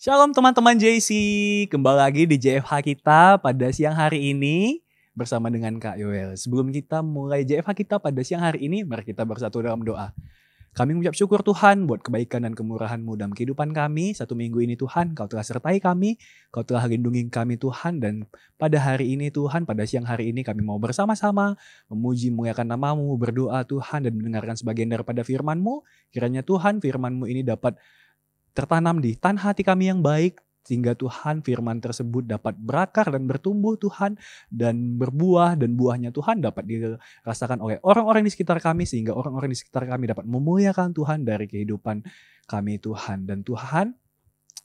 Shalom teman-teman JC, kembali lagi di JFH kita pada siang hari ini bersama dengan Kak Yoel. Sebelum kita mulai JFH kita pada siang hari ini, mari kita bersatu dalam doa. Kami mengucap syukur Tuhan buat kebaikan dan kemurahan-Mu dalam kehidupan kami. Satu minggu ini Tuhan, Kau telah sertai kami, Kau telah lindungi kami Tuhan. Dan pada hari ini Tuhan, pada siang hari ini kami mau bersama-sama memuji muliakan nama-Mu, berdoa Tuhan dan mendengarkan sebagian daripada firman-Mu. Kiranya Tuhan firman-Mu ini dapat tertanam di tanah hati kami yang baik, sehingga Tuhan firman tersebut dapat berakar dan bertumbuh Tuhan, dan berbuah, dan buahnya Tuhan dapat dirasakan oleh orang-orang di sekitar kami, sehingga orang-orang di sekitar kami dapat memuliakan Tuhan dari kehidupan kami Tuhan. Dan Tuhan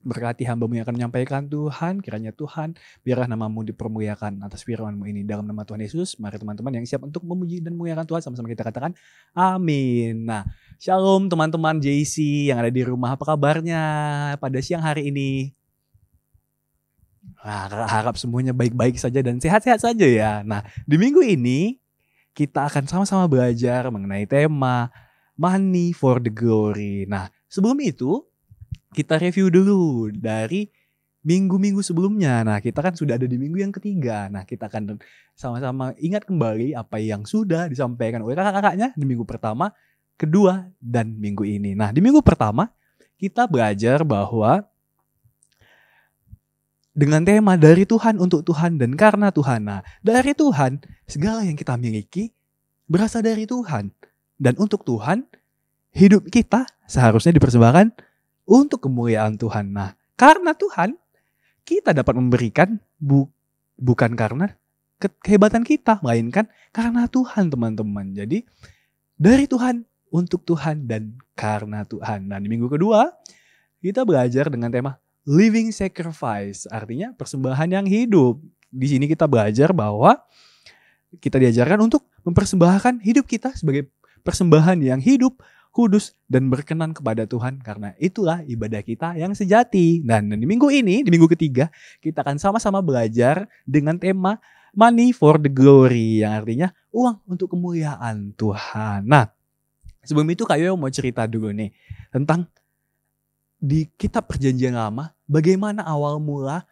berkati hamba-Mu yang akan menyampaikan Tuhan, kiranya Tuhan biarlah nama-Mu dipermuliakan atas firman-Mu ini. Dalam nama Tuhan Yesus, mari teman-teman yang siap untuk memuji dan memuliakan Tuhan, sama-sama kita katakan amin. Nah, shalom teman-teman JC yang ada di rumah, apa kabarnya pada siang hari ini? Nah, harap semuanya baik-baik saja dan sehat-sehat saja ya. Nah, di minggu ini kita akan sama-sama belajar mengenai tema Money for the Glory. Nah, sebelum itu kita review dulu dari minggu-minggu sebelumnya. Nah, kita kan sudah ada di minggu yang ketiga. Nah, kita akan sama-sama ingat kembali apa yang sudah disampaikan oleh kakak-kakaknya di minggu pertama, kedua, dan minggu ini. Nah, di minggu pertama kita belajar bahwa dengan tema dari Tuhan, untuk Tuhan, dan karena Tuhan. Nah, dari Tuhan, segala yang kita miliki berasal dari Tuhan. Dan untuk Tuhan, hidup kita seharusnya dipersembahkan untuk kemuliaan Tuhan. Nah, karena Tuhan, kita dapat memberikan bukan karena kehebatan kita, melainkan karena Tuhan, teman-teman. Jadi, dari Tuhan, untuk Tuhan, dan karena Tuhan. Nah, di minggu kedua, kita belajar dengan tema Living Sacrifice, artinya persembahan yang hidup. Di sini kita belajar bahwa kita diajarkan untuk mempersembahkan hidup kita sebagai persembahan yang hidup, kudus, dan berkenan kepada Tuhan, karena itulah ibadah kita yang sejati. Dan di minggu ini, di minggu ketiga, kita akan sama-sama belajar dengan tema Money for the Glory, yang artinya uang untuk kemuliaan Tuhan. Nah, sebelum itu Kak Yoyo mau cerita dulu nih tentang di kitab Perjanjian Lama, bagaimana awal mula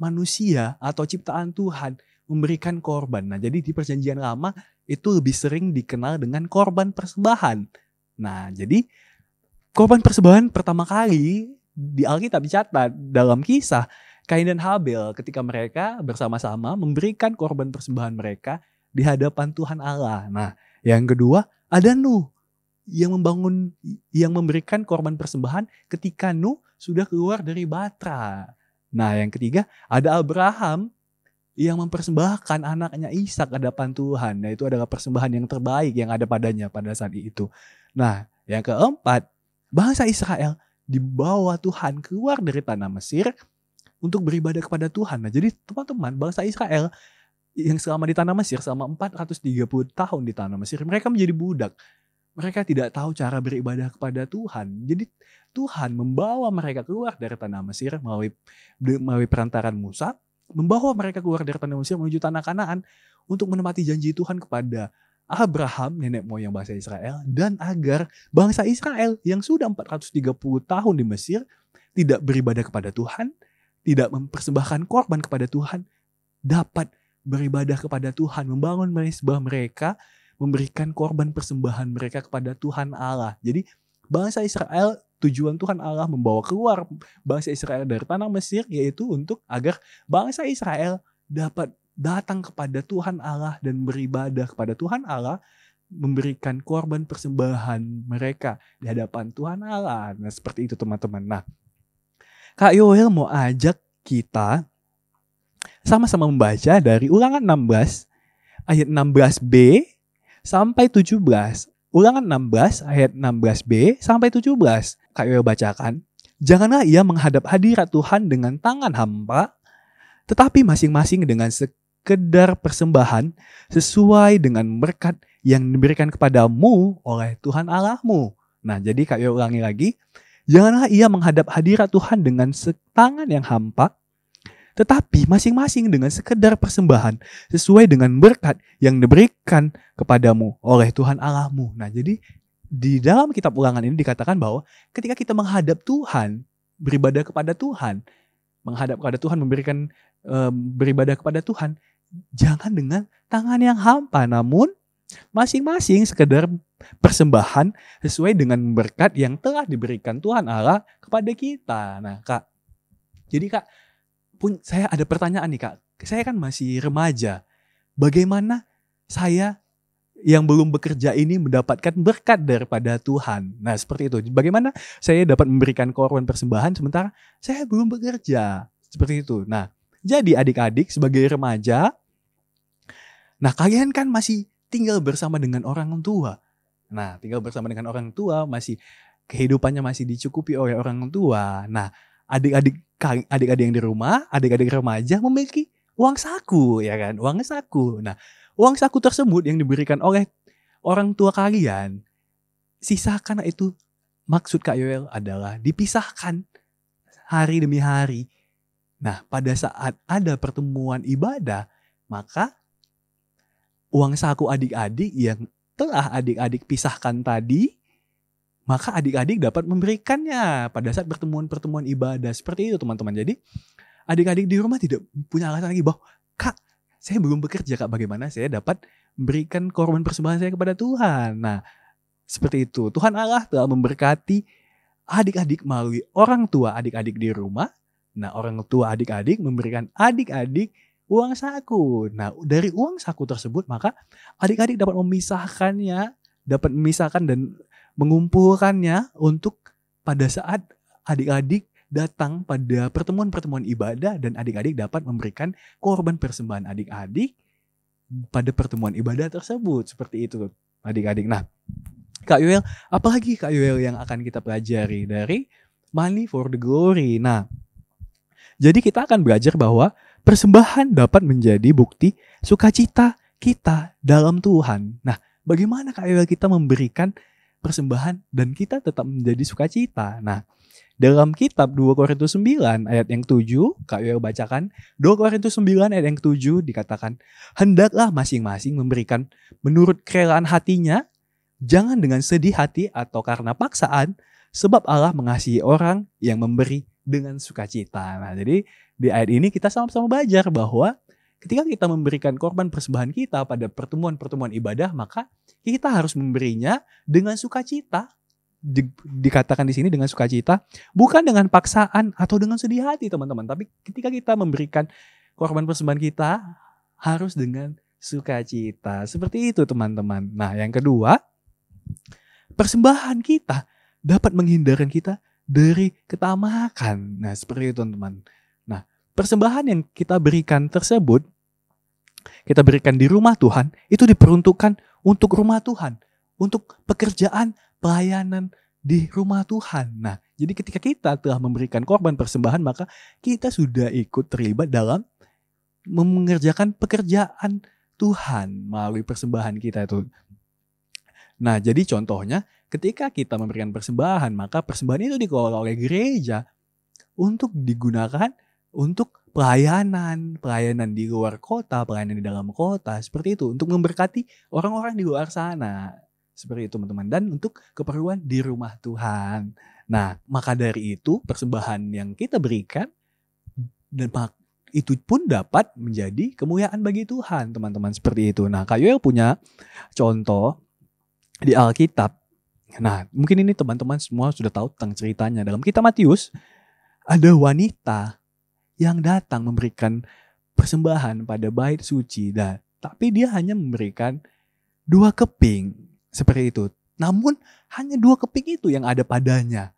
manusia atau ciptaan Tuhan memberikan korban. Nah, jadi di Perjanjian Lama itu lebih sering dikenal dengan korban persembahan. Nah, jadi korban persembahan pertama kali di Alkitab dicatat dalam kisah Kain dan Habel, ketika mereka bersama-sama memberikan korban persembahan mereka di hadapan Tuhan Allah. Nah, yang kedua ada Nuh yang memberikan korban persembahan ketika Nuh sudah keluar dari Batra. Nah, yang ketiga ada Abraham yang mempersembahkan anaknya Ishak ke hadapan Tuhan. Nah, itu adalah persembahan yang terbaik yang ada padanya pada saat itu. Nah, yang keempat, bangsa Israel dibawa Tuhan keluar dari tanah Mesir untuk beribadah kepada Tuhan. Nah, jadi teman-teman, bangsa Israel yang selama di tanah Mesir, selama 430 tahun di tanah Mesir, mereka menjadi budak. Mereka tidak tahu cara beribadah kepada Tuhan. Jadi Tuhan membawa mereka keluar dari tanah Mesir melalui perantaran Musa, membawa mereka keluar dari tanah Mesir menuju tanah Kanaan untuk menepati janji Tuhan kepada Abraham, nenek moyang bangsa Israel, dan agar bangsa Israel yang sudah 430 tahun di Mesir tidak beribadah kepada Tuhan, tidak mempersembahkan korban kepada Tuhan, dapat beribadah kepada Tuhan, membangun mezbah mereka, memberikan korban persembahan mereka kepada Tuhan Allah. Jadi bangsa Israel, tujuan Tuhan Allah membawa keluar bangsa Israel dari tanah Mesir, yaitu untuk agar bangsa Israel dapat datang kepada Tuhan Allah dan beribadah kepada Tuhan Allah, memberikan korban persembahan mereka di hadapan Tuhan Allah. Nah, seperti itu teman-teman. Nah, Kak Yoel mau ajak kita sama-sama membaca dari Ulangan 16 ayat 16b sampai 17. Ulangan 16 ayat 16b sampai 17. Kak Yoel bacakan. Janganlah ia menghadap hadirat Tuhan dengan tangan hampa, tetapi masing-masing dengan sekedar persembahan sesuai dengan berkat yang diberikan kepadamu oleh Tuhan Allahmu. Nah, jadi Kak Yoel ulangi lagi. Janganlah ia menghadap hadirat Tuhan dengan tangan yang hampa, tetapi masing-masing dengan sekedar persembahan sesuai dengan berkat yang diberikan kepadamu oleh Tuhan Allahmu. Nah, jadi di dalam kitab Ulangan ini dikatakan bahwa ketika kita menghadap Tuhan beribadah kepada Tuhan, menghadap kepada Tuhan, beribadah kepada Tuhan, jangan dengan tangan yang hampa, namun masing-masing sekedar persembahan sesuai dengan berkat yang telah diberikan Tuhan Allah kepada kita. Nah Kak, jadi Kak, saya ada pertanyaan nih Kak. Saya kan masih remaja. Bagaimana saya yang belum bekerja ini mendapatkan berkat daripada Tuhan? Nah seperti itu. Bagaimana saya dapat memberikan korban persembahan sementara saya belum bekerja? Seperti itu. Nah jadi adik-adik sebagai remaja, nah kalian kan masih tinggal bersama dengan orang tua. Nah tinggal bersama dengan orang tua, masih kehidupannya masih dicukupi oleh orang tua. Nah adik-adik yang di rumah, adik-adik remaja memiliki uang saku, ya kan? Uang saku. Nah uang saku tersebut yang diberikan oleh orang tua kalian, sisakan itu, maksud Kak Yoel adalah dipisahkan hari demi hari. Nah pada saat ada pertemuan ibadah, maka uang saku adik-adik yang telah adik-adik pisahkan tadi, maka adik-adik dapat memberikannya pada saat pertemuan-pertemuan ibadah. Seperti itu teman-teman. Jadi adik-adik di rumah tidak punya alasan lagi bahwa Kak, saya belum bekerja Kak, bagaimana saya dapat memberikan korban persembahan saya kepada Tuhan. Nah seperti itu. Tuhan Allah telah memberkati adik-adik melalui orang tua adik-adik di rumah. Nah orang tua adik-adik memberikan adik-adik uang saku. Nah dari uang saku tersebut maka adik-adik dapat memisahkan dan mengumpulkannya untuk pada saat adik-adik datang pada pertemuan-pertemuan ibadah, dan adik-adik dapat memberikan korban persembahan adik-adik pada pertemuan ibadah tersebut. Seperti itu adik-adik. Nah Kak Yoel, apalagi Kak Yoel yang akan kita pelajari dari Money for the Glory? Nah jadi kita akan belajar bahwa persembahan dapat menjadi bukti sukacita kita dalam Tuhan. Nah bagaimana Kak Yoel kita memberikan persembahan dan kita tetap menjadi sukacita? Nah dalam kitab 2 Korintus 9 ayat yang 7, Kak Yoel bacakan. 2 Korintus 9 ayat yang 7 dikatakan, hendaklah masing-masing memberikan menurut kerelaan hatinya, jangan dengan sedih hati atau karena paksaan, sebab Allah mengasihi orang yang memberi dengan sukacita. Nah jadi di ayat ini kita sama-sama belajar bahwa ketika kita memberikan korban persembahan kita pada pertemuan-pertemuan ibadah, maka kita harus memberinya dengan sukacita. Dikatakan di sini dengan sukacita, bukan dengan paksaan atau dengan sedih hati teman-teman. Tapi ketika kita memberikan korban persembahan kita harus dengan sukacita. Seperti itu teman-teman. Nah yang kedua, persembahan kita dapat menghindarkan kita dari ketamakan. Nah seperti itu teman-teman. Nah persembahan yang kita berikan tersebut, kita berikan di rumah Tuhan, itu diperuntukkan untuk rumah Tuhan, untuk pekerjaan pelayanan di rumah Tuhan. Nah, jadi ketika kita telah memberikan korban persembahan, maka kita sudah ikut terlibat dalam mengerjakan pekerjaan Tuhan melalui persembahan kita itu. Nah, jadi contohnya ketika kita memberikan persembahan, maka persembahan itu dikelola oleh gereja untuk digunakan untuk pelayanan di luar kota, pelayanan di dalam kota, seperti itu, untuk memberkati orang-orang di luar sana. Seperti itu teman-teman. Dan untuk keperluan di rumah Tuhan. Nah maka dari itu persembahan yang kita berikan dan itu pun dapat menjadi kemuliaan bagi Tuhan teman-teman. Seperti itu. Nah Kak Yoel punya contoh di Alkitab. Nah mungkin ini teman-teman semua sudah tahu tentang ceritanya. Dalam kitab Matius ada wanita yang datang memberikan persembahan pada bait suci. Tapi dia hanya memberikan 2 keping. Seperti itu. Namun hanya 2 keping itu yang ada padanya.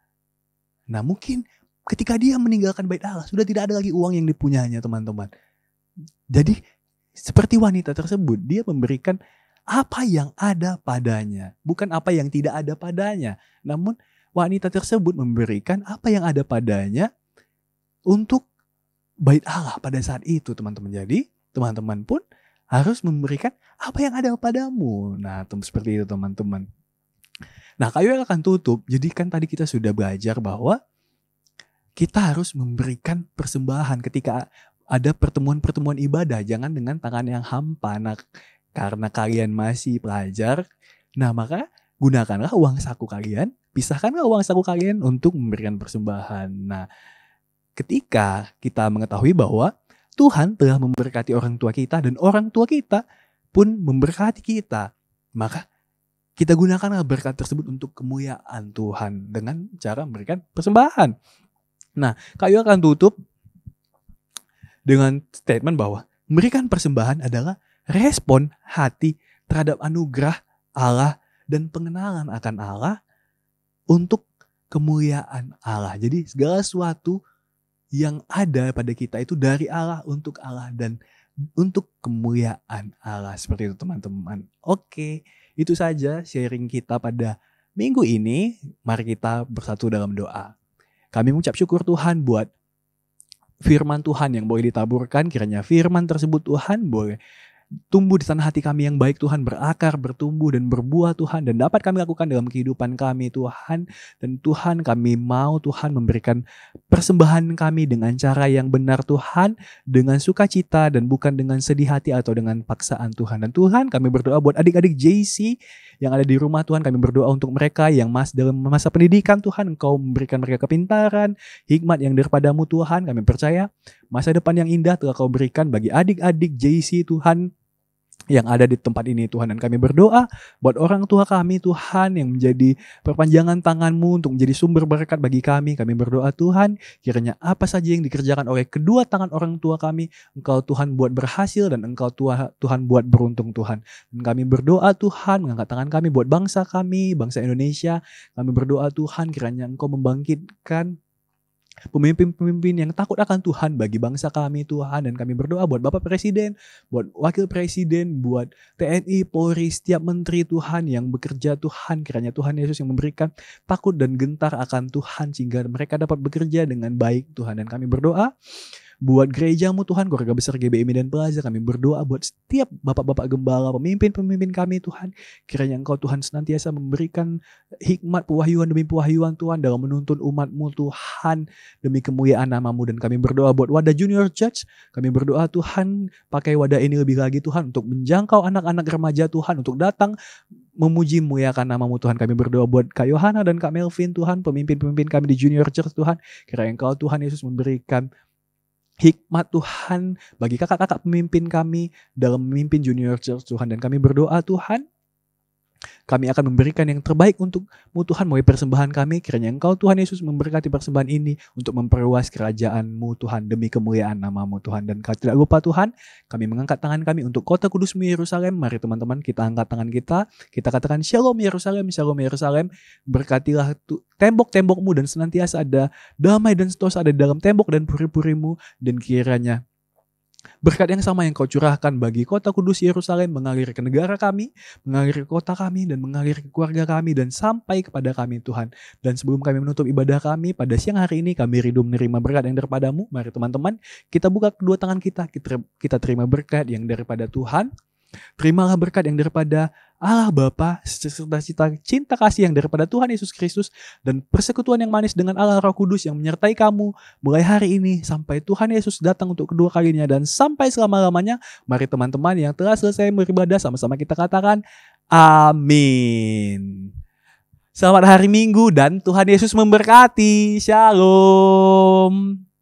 Nah mungkin ketika dia meninggalkan bait Allah, sudah tidak ada lagi uang yang dipunyainya teman-teman. Jadi seperti wanita tersebut, dia memberikan apa yang ada padanya. Bukan apa yang tidak ada padanya. Namun wanita tersebut memberikan apa yang ada padanya untuk bait Allah pada saat itu teman-teman. Jadi teman-teman pun harus memberikan apa yang ada padamu. Nah, seperti itu teman-teman. Nah, Kak Yoel akan tutup. Jadi kan tadi kita sudah belajar bahwa kita harus memberikan persembahan ketika ada pertemuan-pertemuan ibadah. Jangan dengan tangan yang hampa. Nah, karena kalian masih pelajar, nah maka gunakanlah uang saku kalian, pisahkanlah uang saku kalian untuk memberikan persembahan. Nah, ketika kita mengetahui bahwa Tuhan telah memberkati orang tua kita dan orang tua kita pun memberkati kita, maka kita gunakanlah berkat tersebut untuk kemuliaan Tuhan dengan cara memberikan persembahan. Nah, Kak Yu akan tutup dengan statement bahwa memberikan persembahan adalah respon hati terhadap anugerah Allah dan pengenalan akan Allah untuk kemuliaan Allah. Jadi segala sesuatu yang ada pada kita itu dari Allah, untuk Allah, dan untuk kemuliaan Allah. Seperti itu teman-teman. Oke, itu saja sharing kita pada minggu ini. Mari kita bersatu dalam doa. Kami mengucap syukur Tuhan buat firman Tuhan yang boleh ditaburkan. Kiranya firman tersebut Tuhan boleh tumbuh di tanah hati kami yang baik Tuhan, berakar, bertumbuh dan berbuah Tuhan, dan dapat kami lakukan dalam kehidupan kami Tuhan. Dan Tuhan, kami mau Tuhan memberikan persembahan kami dengan cara yang benar Tuhan, dengan sukacita dan bukan dengan sedih hati atau dengan paksaan Tuhan. Dan Tuhan, kami berdoa buat adik-adik JC yang ada di rumah Tuhan, kami berdoa untuk mereka yang dalam masa pendidikan Tuhan, Engkau memberikan mereka kepintaran, hikmat yang daripadamu Tuhan. Kami percaya masa depan yang indah telah Kau berikan bagi adik-adik JC Tuhan yang ada di tempat ini Tuhan. Dan kami berdoa buat orang tua kami Tuhan yang menjadi perpanjangan tangan-Mu untuk menjadi sumber berkat bagi kami. Kami berdoa Tuhan, kiranya apa saja yang dikerjakan oleh kedua tangan orang tua kami, Engkau Tuhan buat berhasil dan Engkau Tuhan buat beruntung Tuhan. Dan kami berdoa Tuhan, mengangkat tangan kami buat bangsa kami, bangsa Indonesia. Kami berdoa Tuhan, kiranya Engkau membangkitkan pemimpin-pemimpin yang takut akan Tuhan bagi bangsa kami Tuhan. Dan kami berdoa buat Bapak Presiden, buat Wakil Presiden, buat TNI, Polri, setiap menteri Tuhan yang bekerja Tuhan. Kiranya Tuhan Yesus yang memberikan takut dan gentar akan Tuhan sehingga mereka dapat bekerja dengan baik Tuhan. Dan kami berdoa buat gereja-Mu Tuhan, keluarga besar GBI Medan Plaza. Kami berdoa buat setiap bapak-bapak gembala, pemimpin-pemimpin kami Tuhan. Kiranya Engkau Tuhan senantiasa memberikan hikmat pewahyuan demi pewahyuan Tuhan dalam menuntun umat-Mu Tuhan demi kemuliaan nama-Mu. Dan kami berdoa buat Wadah Junior Church. Kami berdoa Tuhan, pakai wadah ini lebih lagi Tuhan untuk menjangkau anak-anak remaja Tuhan untuk datang memuji muliakan nama-Mu Tuhan. Kami berdoa buat Kak Yohana dan Kak Melvin Tuhan, pemimpin-pemimpin kami di Junior Church Tuhan. Kiranya Engkau Tuhan Yesus memberikan hikmat Tuhan bagi kakak-kakak pemimpin kami dalam memimpin Junior Church Tuhan. Dan kami berdoa Tuhan, kami akan memberikan yang terbaik untuk-Mu Tuhan melalui persembahan kami. Kiranya Engkau Tuhan Yesus memberkati persembahan ini untuk memperluas kerajaan-Mu Tuhan demi kemuliaan nama-Mu Tuhan. Dan tidak lupa Tuhan, kami mengangkat tangan kami untuk kota kudus-Mu Yerusalem. Mari teman-teman kita angkat tangan kita katakan Shalom Yerusalem, Shalom Yerusalem. Berkatilah tembok-tembok-Mu dan senantiasa ada damai dan setos ada dalam tembok dan puri-puri-Mu. Dan kiranya berkat yang sama yang Kau curahkan bagi kota kudus Yerusalem mengalir ke negara kami, mengalir ke kota kami, dan mengalir ke keluarga kami, dan sampai kepada kami Tuhan. Dan sebelum kami menutup ibadah kami pada siang hari ini, kami rindu menerima berkat yang daripada-Mu. Mari teman-teman, kita buka kedua tangan kita terima berkat yang daripada Tuhan. Terimalah berkat yang daripada Allah Bapa, serta cinta kasih yang daripada Tuhan Yesus Kristus, dan persekutuan yang manis dengan Allah Roh Kudus yang menyertai kamu mulai hari ini sampai Tuhan Yesus datang untuk kedua kalinya dan sampai selama-lamanya. Mari teman-teman yang telah selesai beribadah sama-sama kita katakan amin. Selamat hari Minggu dan Tuhan Yesus memberkati. Shalom.